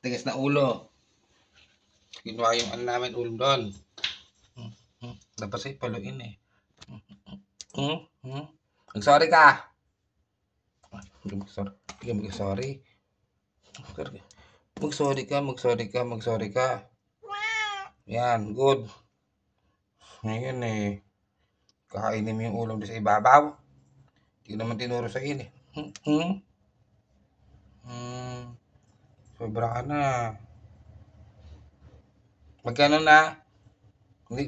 Tigas na ulo. Kinuha yung ano namin ulo doon. Dapat sa'yo paluin eh. Mag-sorry ka. Hindi mag-sorry. Mag-sorry ka. Yan, good. Ngayon eh, kakainin mo yung ulam doon sa ibabaw. Hindi naman tinuro sa in eh. Sobra ka na. Magkano na? Hindi,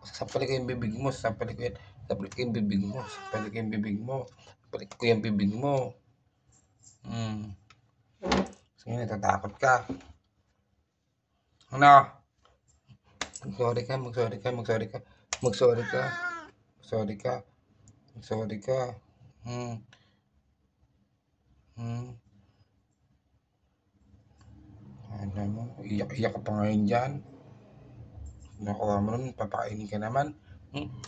sampalik ko yung bibig mo. Sampalik ko yung bibig mo. Sige, natatakot ka. Ano? Mag-sorry ka. Ano mo, iyak ka pa ngayon dyan. Nakuha mo nun, papakainin ka naman.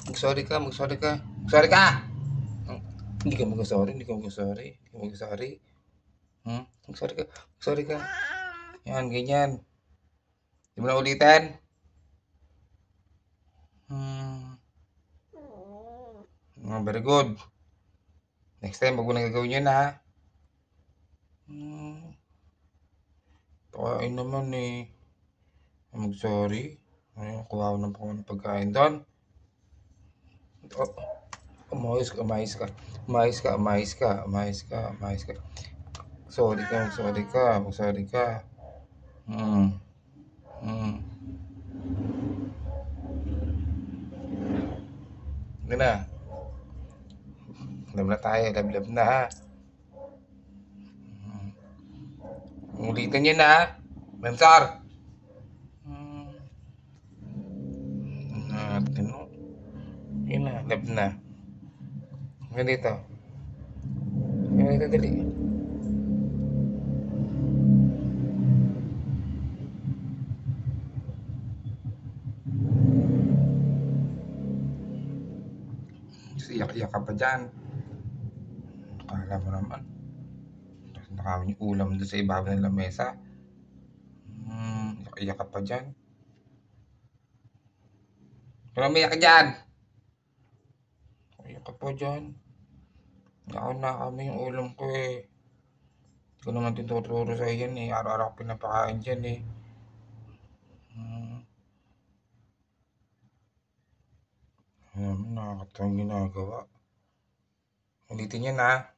Mag-sorry ka. Magsorry ka! Hindi ka mag-sorry. Magsorry ka. Yan, ganyan. Hindi mo na ulitin. Very good. Next time, wag mo na gagawin yun, ha? Pakain naman eh. Mag-sorry. Ayun, kuha ko ng pagkain doon. Umayos ka. Sorry ka. Ano na? Love na tayo. Love na, ha? Ulitin yun, ha? Mensar! Yun na, love na. Ganito, dali. Iyak ka pa dyan. Akala mo naman. Nakawin yung ulam doon sa ibabaw ng lamesa. Iyak ka pa dyan. Kaya umiyak ka dyan. Iyak ka pa dyan. Nakakami yung ulam ko eh. Hindi ko naman tinuturo sa yan eh. Araw-araw ko pinapakain dyan eh. Nakakatawang ginagawa. Ulitin yan, ha?